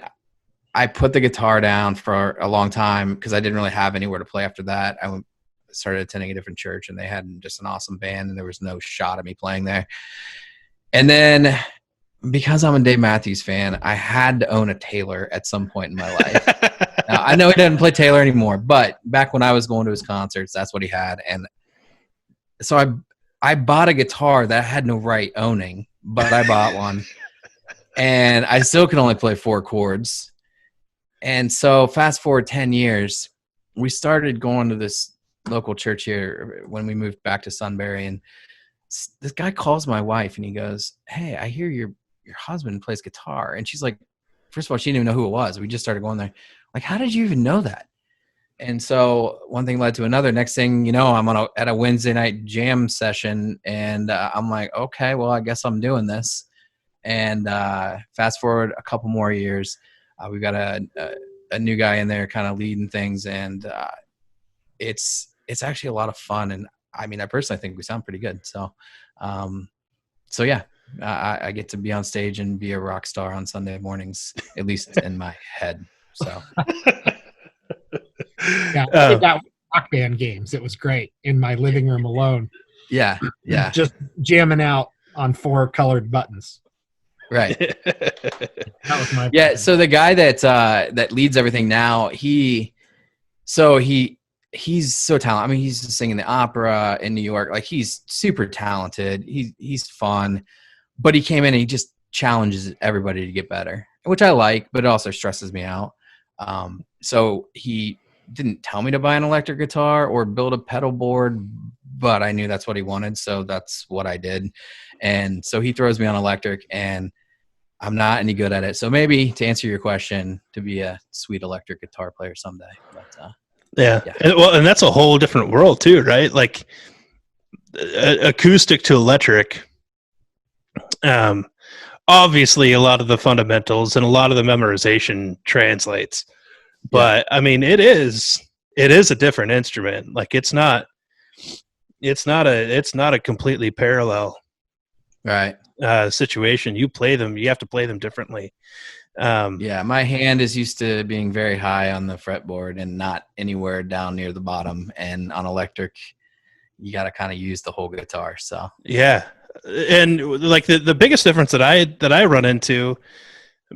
I put the guitar down for a long time because I didn't really have anywhere to play after that. I started attending a different church, and they had just an awesome band, and there was no shot of me playing there. And then because I'm a Dave Matthews fan, I had to own a Taylor at some point in my life. Now, I know he doesn't play Taylor anymore, but back when I was going to his concerts, that's what he had. And so I bought a guitar that I had no right owning, but I bought one. And I still can only play 4 chords. And so fast forward 10 years, we started going to this local church here when we moved back to Sunbury. And this guy calls my wife and he goes, "Hey, I hear your husband plays guitar." And she's like, first of all, she didn't even know who it was. We just started going there. Like, how did you even know that? And so one thing led to another. Next thing you know, I'm at a Wednesday night jam session, and I'm like, okay, well, I guess I'm doing this. And fast forward a couple more years, we've got a new guy in there kind of leading things, and it's actually a lot of fun. And I mean, I personally think we sound pretty good. So yeah, I get to be on stage and be a rock star on Sunday mornings, at least in my head. So yeah, I did that with rock band games. It was great in my living room alone. Yeah. Just jamming out on 4 colored buttons. Right. That was my Yeah. plan. So the guy that leads everything now, he's so talented. I mean, he's singing the opera in New York. Like, he's super talented. He's fun, but he came in and he just challenges everybody to get better, which I like, but it also stresses me out. So he didn't tell me to buy an electric guitar or build a pedal board, but I knew that's what he wanted. So that's what I did. And so he throws me on electric, and I'm not any good at it. So maybe, to answer your question, to be a sweet electric guitar player someday. But, yeah. And that's a whole different world too, right? Like, acoustic to electric. Obviously, a lot of the fundamentals and a lot of the memorization translates, but I mean, it is a different instrument. Like, it's not a completely parallel situation. You have to play them differently. My hand is used to being very high on the fretboard and not anywhere down near the bottom. And on electric, you got to kind of use the whole guitar. So yeah. And like the biggest difference that I run into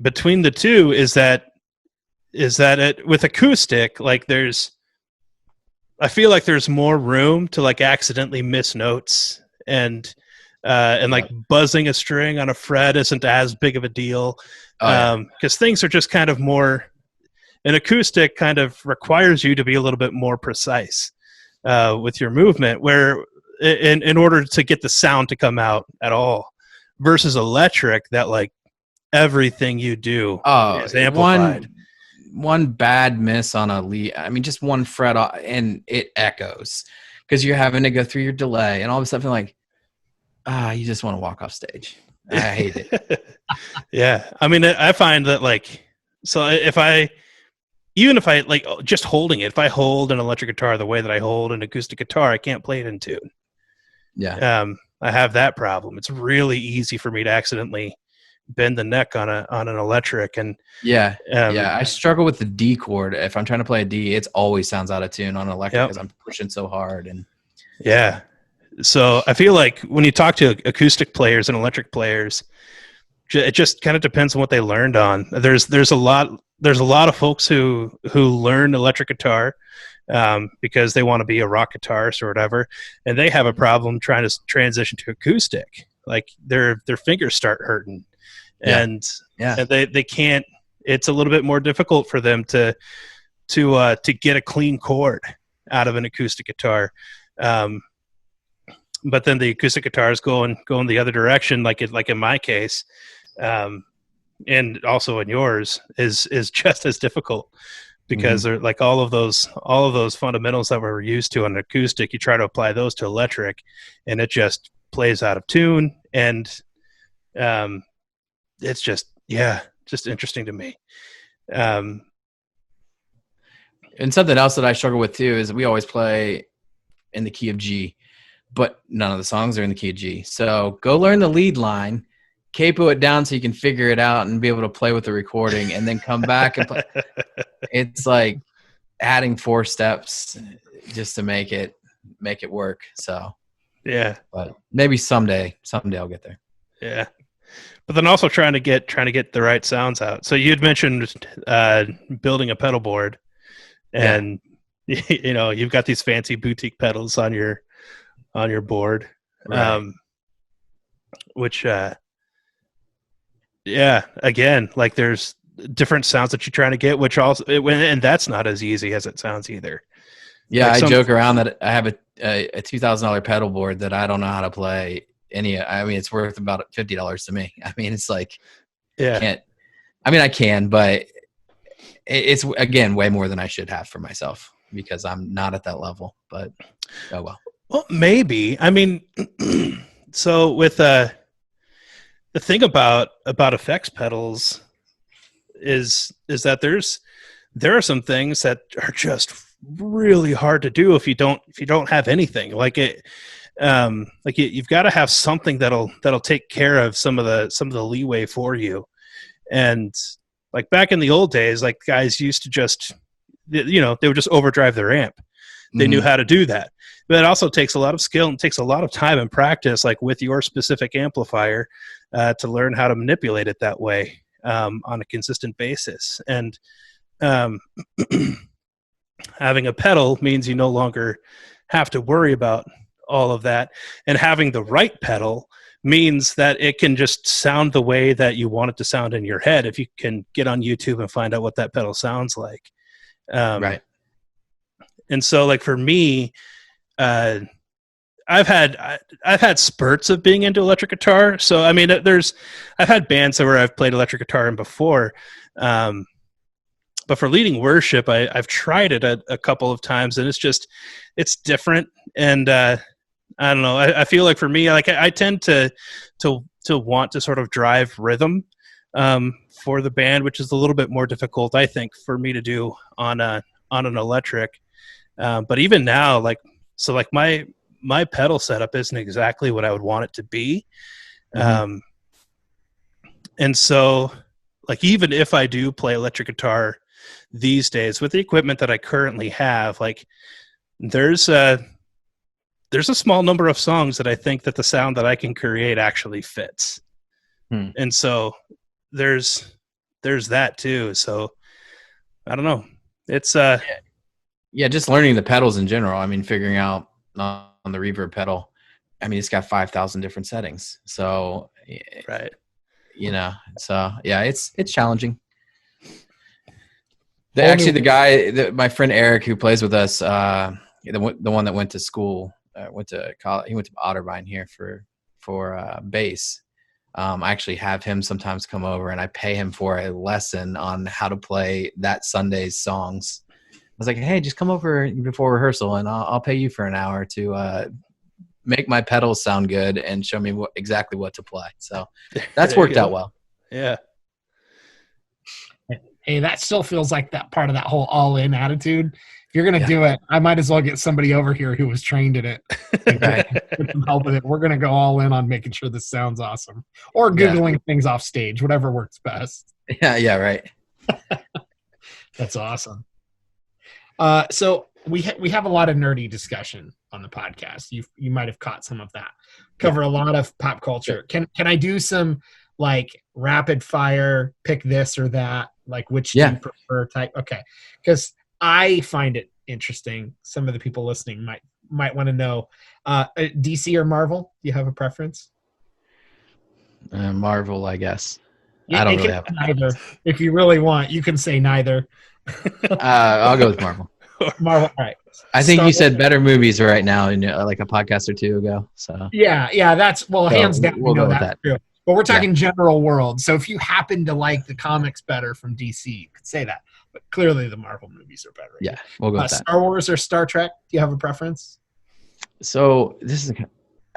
between the two is that with acoustic, like, I feel like there's more room to like accidentally miss notes, and like buzzing a string on a fret isn't as big of a deal. Because things are just kind of more, an acoustic kind of requires you to be a little bit more precise with your movement, where in order to get the sound to come out at all, versus electric, that like everything you do is amplified. One bad miss on a lead, I mean, just one fret off, and it echoes because you're having to go through your delay and all of a sudden, like, you just want to walk off stage. I hate it. Yeah. I mean, I find that, like, so if I like just holding it, if I hold an electric guitar the way that I hold an acoustic guitar, I can't play it in tune. Yeah. I have that problem. It's really easy for me to accidentally bend the neck on an electric. And I struggle with the D chord. If I'm trying to play a D, it always sounds out of tune on an electric because I'm pushing so hard. And so I feel like when you talk to acoustic players and electric players, it just kind of depends on what they learned on. There's a lot of folks who learn electric guitar because they want to be a rock guitarist or whatever, and they have a problem trying to transition to acoustic. Like their fingers start hurting, and they can't. It's a little bit more difficult for them to get a clean chord out of an acoustic guitar. But then the acoustic guitar is going the other direction, like in my case, and also in yours is just as difficult, because they're like all of those fundamentals that we're used to on acoustic. You try to apply those to electric, and it just plays out of tune, and it's just interesting to me. And something else that I struggle with too is we always play in the key of G, but none of the songs are in the key of G. So go learn the lead line, capo it down so you can figure it out and be able to play with the recording, and then come back and play. It's like adding 4 steps just to make it work. So yeah, but maybe someday I'll get there. Yeah. But then also trying to get the right sounds out. So you'd mentioned building a pedal board, and you know, you've got these fancy boutique pedals on your board, Right. which again, like there's different sounds that you're trying to get, which also and that's not as easy as it sounds either. Yeah, Like I joke around that I have a $2,000 pedal board that I don't know how to play any. I mean, it's worth about $50 to me. I mean, it's like, I can, but it's again way more than I should have for myself because I'm not at that level. But oh well. Well, maybe. I mean, so with the thing about effects pedals is that there are some things that are just really hard to do if you don't have anything like it. Like you've got to have something that'll take care of some of the leeway for you. And like back in the old days, like guys used to just, you know, they would just overdrive their amp. They knew how to do that. But it also takes a lot of skill and takes a lot of time and practice, like with your specific amplifier, to learn how to manipulate it that way on a consistent basis. And having a pedal means you no longer have to worry about all of that. And having the right pedal means that it can just sound the way that you want it to sound in your head if you can get on YouTube and find out what that pedal sounds like. Right. And so like for me, I've had spurts of being into electric guitar. So I mean, I've had bands where I've played electric guitar in before, but for leading worship, I've tried it a couple of times, and it's different. And I don't know. I feel like for me, like I tend to want to sort of drive rhythm for the band, which is a little bit more difficult, I think, for me to do on an electric. But even now, like my pedal setup isn't exactly what I would want it to be. And so like, even if I do play electric guitar these days with the equipment that I currently have, like there's a small number of songs that I think that the sound that I can create actually fits. And so there's that too. So I don't know. It's just learning the pedals in general. I mean, figuring out on the reverb pedal, I mean, it's got 5,000 different settings. So, right. You know, so yeah, it's challenging. Actually, the guy, my friend Eric, who plays with us, the one that went to school, went to college, he went to Otterbein here for bass. I actually have him sometimes come over, and I pay him for a lesson on how to play that Sunday's songs. I was like, hey, just come over before rehearsal, and I'll pay you for an hour to make my pedals sound good and show me exactly what to play. So that's worked out well. Yeah. Hey, that still feels like that part of that whole all-in attitude. If you're going to do it, I might as well get somebody over here who was trained in it. Get some help with it. We're going to go all in on making sure this sounds awesome. Or Googling things off stage, whatever works best. Yeah, right. That's awesome. So we have a lot of nerdy discussion on the podcast. You might have caught some of that. Cover a lot of pop culture. Can I do some like rapid fire, pick this or that, like which do you prefer type? Okay. Because I find it interesting. Some of the people listening might want to know. DC or Marvel? Do you have a preference? Marvel, I guess. You, I don't it really can have. be neither. If you really want, you can say neither. I'll go with Marvel. Marvel. All right. I think Star you said Wars. better movies right now, like a podcast or two ago. So Yeah. That's hands down. we'll We know go with that's that. true. But we're talking general world. So if you happen to like the comics better from DC, you could say that. But clearly, the Marvel movies are better. Yeah, we'll go with that. Star Wars or Star Trek? Do you have a preference? So this is.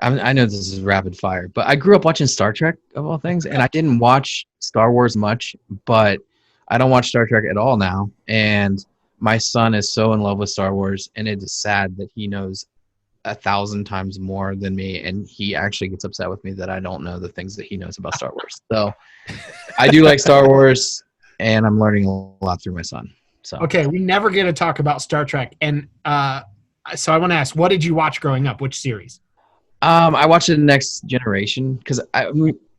I know this is rapid fire, but I grew up watching Star Trek of all things, and I didn't watch Star Wars much, but I don't watch Star Trek at all now. And my son is so in love with Star Wars, and it is sad that he knows 1,000 times more than me, and he actually gets upset with me that I don't know the things that he knows about Star Wars. So I do like Star Wars, and I'm learning a lot through my son. So Okay, we never get to talk about Star Trek, and so I want to ask, what did you watch growing up? Which series? I watched The Next Generation because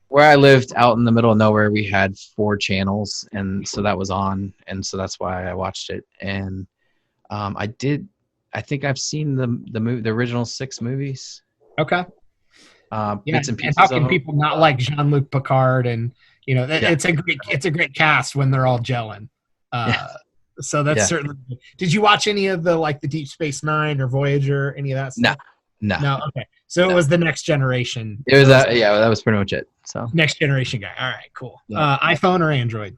where I lived out in the middle of nowhere, we had 4 channels, and so that was on, and so that's why I watched it. And I think I've seen the original 6 movies. Okay. Bits and And pieces. how of can them. people not like Jean-Luc Picard? And it's a great cast when they're all gelling. So that's certainly. Did you watch any of the Deep Space Nine or Voyager? Any of that stuff? No. Okay. So it was The Next Generation. It was that was pretty much it. So Next Generation guy. All right. Cool. Yeah. iPhone or Android?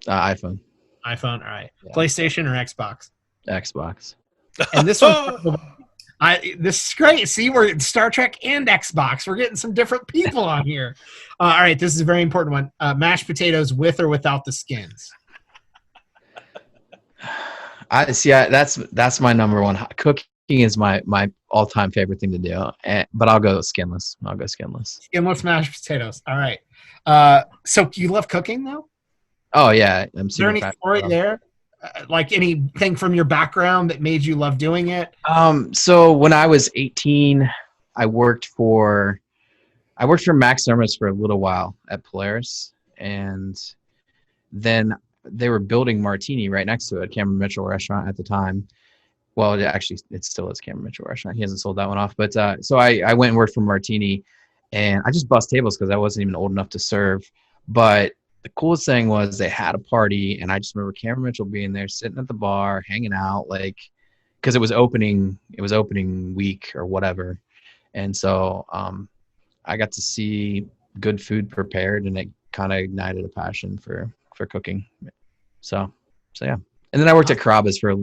iPhone, iPhone. All right. Yeah. PlayStation or Xbox? Xbox. And this one, this is great. See, we're Star Trek and Xbox. We're getting some different people on here. All right, this is a very important one. Mashed potatoes with or without the skins? That's my number one. Cooking is my all-time favorite thing to do. But I'll go skinless. Skinless mashed potatoes. All right. So you love cooking though? Oh yeah, Is there any story there? Like anything from your background that made you love doing it? So when I was 18, I worked for Max Thermos for a little while at Polaris, and then they were building Martini right next to it, Cameron Mitchell restaurant at the time. Well, it still is Cameron Mitchell restaurant. He hasn't sold that one off, but so I went and worked for Martini, and I just bussed tables because I wasn't even old enough to serve. But the coolest thing was they had a party, and I just remember Cameron Mitchell being there, sitting at the bar, hanging out, because it was opening week or whatever, and so I got to see good food prepared, and it kind of ignited a passion for cooking. So yeah, and then I worked at Carrabba's for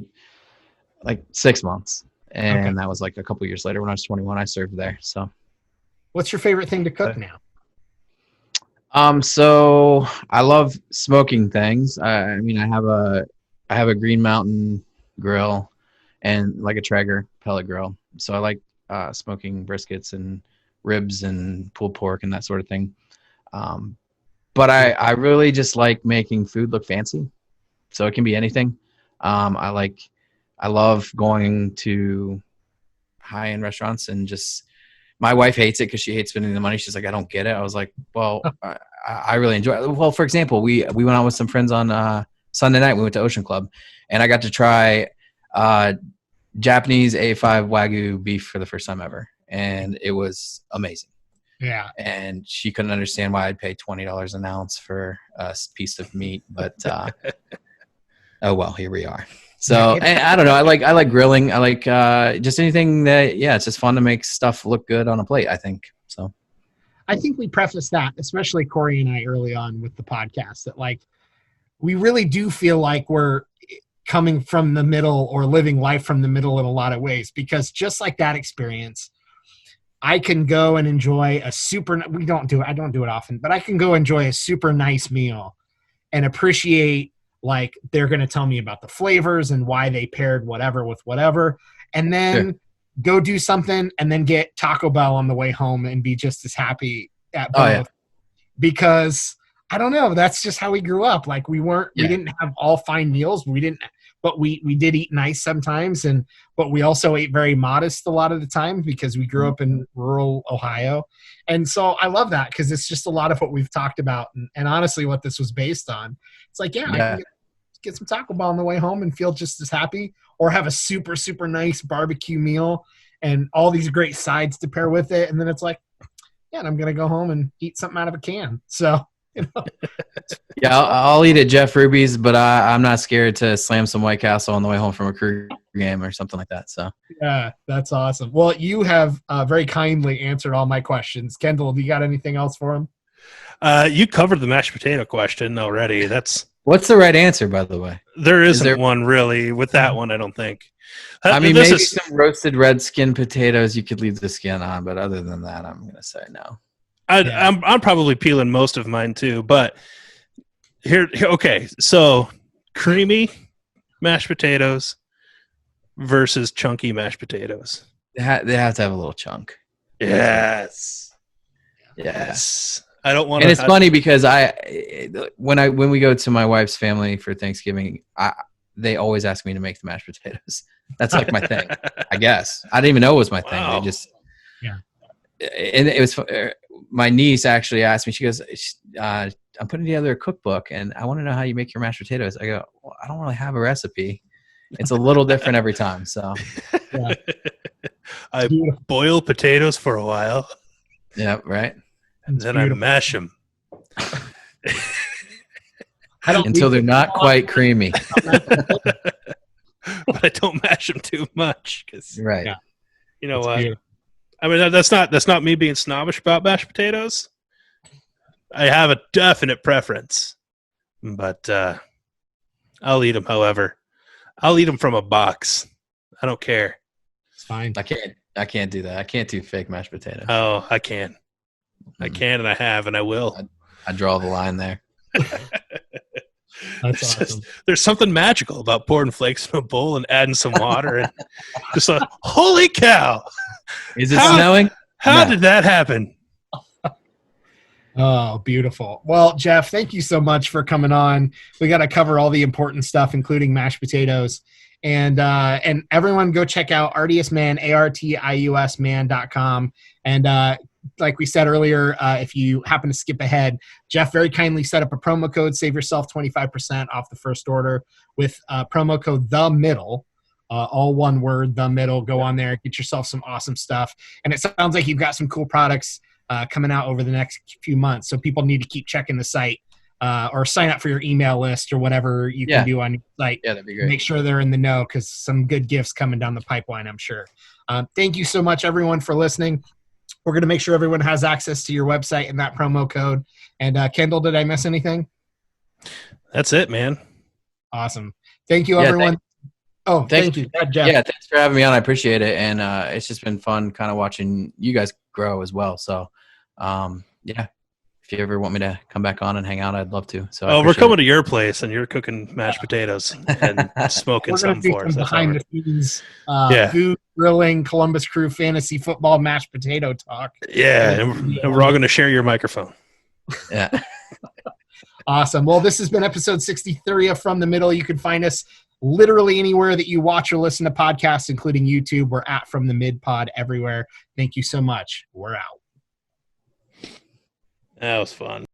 6 months, and that was a couple years later when I was 21. I served there. So, what's your favorite thing to cook now? So I love smoking things. I have a Green Mountain grill and a Traeger pellet grill. So I like smoking briskets and ribs and pulled pork and that sort of thing. But I really just like making food look fancy. So it can be anything. I love going to high-end restaurants and just. My wife hates it because she hates spending the money. She's like, I don't get it. I was like, well, I really enjoy it. Well, for example, we went out with some friends on Sunday night. We went to Ocean Club, and I got to try Japanese A5 Wagyu beef for the first time ever, and it was amazing. Yeah. And she couldn't understand why I'd pay $20 an ounce for a piece of meat, but oh well, here we are. So and I don't know. I like grilling. I like just anything that it's just fun to make stuff look good on a plate, I think. So I think we preface that, especially Corey and I early on with the podcast, that we really do feel like we're coming from the middle or living life from the middle in a lot of ways, because just like that experience, I can go and enjoy I don't do it often, but I can go enjoy a super nice meal and appreciate they're going to tell me about the flavors and why they paired whatever with whatever, and then go do something and then get Taco Bell on the way home and be just as happy at both. Because I don't know, that's just how we grew up. We didn't have all fine meals. But we did eat nice sometimes, but we also ate very modest a lot of the time because we grew up in rural Ohio. And so I love that because it's just a lot of what we've talked about and honestly what this was based on. It's I can get some Taco Bell on the way home and feel just as happy, or have a super, super nice barbecue meal and all these great sides to pair with it. And then it's like, yeah, and I'm going to go home and eat something out of a can. So, you know. Yeah, I'll eat at Jeff Ruby's, but I'm not scared to slam some White Castle on the way home from a crew game or something like that. So Yeah, that's awesome. Well, you have very kindly answered all my questions. Kendall, do you got anything else for him? You covered the mashed potato question already. what's the right answer, by the way? There isn't there- one really with that one, I don't think. I mean, This maybe is- some roasted red skin potatoes you could leave the skin on, but other than that, I'm going to say no. I'm probably peeling most of mine too, but here okay. So creamy mashed potatoes versus chunky mashed potatoes. They have to have a little chunk. Yes. Yes. I don't want And it's funny because when we go to my wife's family for Thanksgiving, they always ask me to make the mashed potatoes. That's like my thing, I guess. I didn't even know it was my thing. Wow. They just, Yeah. And it was, my niece actually asked me, she goes, I'm putting together a cookbook and I want to know how you make your mashed potatoes. I go, well, I don't really have a recipe. It's a little different every time. So, Yeah. I boil potatoes for a while yeah, right. and then I mash them. Until they're not quite creamy. But I don't mash them too much because Right. Yeah. you know That's what? beautiful. I mean, that's not me being snobbish about mashed potatoes. I have a definite preference, but I'll eat them. However, I'll eat them from a box. I don't care. It's fine. I can't do that. I can't do fake mashed potatoes. Oh, I can. I can, and I have, and I will. I draw the line there. That's It's awesome. there's something magical about pouring flakes in a bowl and adding some water, and just like, holy cow! Is it How- snowing? How No. did that happen? Oh, beautiful. Well, Jeff, thank you so much for coming on. We got to cover all the important stuff, including mashed potatoes. And everyone go check out Artius Man, ARTIUSman.com. And like we said earlier, if you happen to skip ahead, Jeff very kindly set up a promo code, save yourself 25% off the first order with promo code The Middle. All one word, The Middle. Go on there, get yourself some awesome stuff. And it sounds like you've got some cool products coming out over the next few months. So people need to keep checking the site or sign up for your email list or whatever you can do on your site. Yeah, that'd be great. Make sure they're in the know because some good gifts coming down the pipeline, I'm sure. Thank you so much, everyone, for listening. We're going to make sure everyone has access to your website and that promo code. And Kendall, did I miss anything? That's it, man. Awesome. Thank you, Yeah, everyone. Thank thanks. you. Jeff. Yeah, thanks for having me on. I appreciate it. And it's just been fun kind of watching you guys grow as well. So, yeah, if you ever want me to come back on and hang out, I'd love to. So, Oh, we're coming to your place, and you're cooking mashed potatoes and smoking We're going something to do for some us. That's all behind right. the scenes Yeah. food, grilling, Columbus Crew fantasy football mashed potato talk. Yeah, and we're all going to share your microphone. Yeah. Awesome. Well, this has been episode 63 of From the Middle. You can find us literally anywhere that you watch or listen to podcasts, including YouTube. We're at From the Mid Pod everywhere. Thank you so much. We're out. That was fun.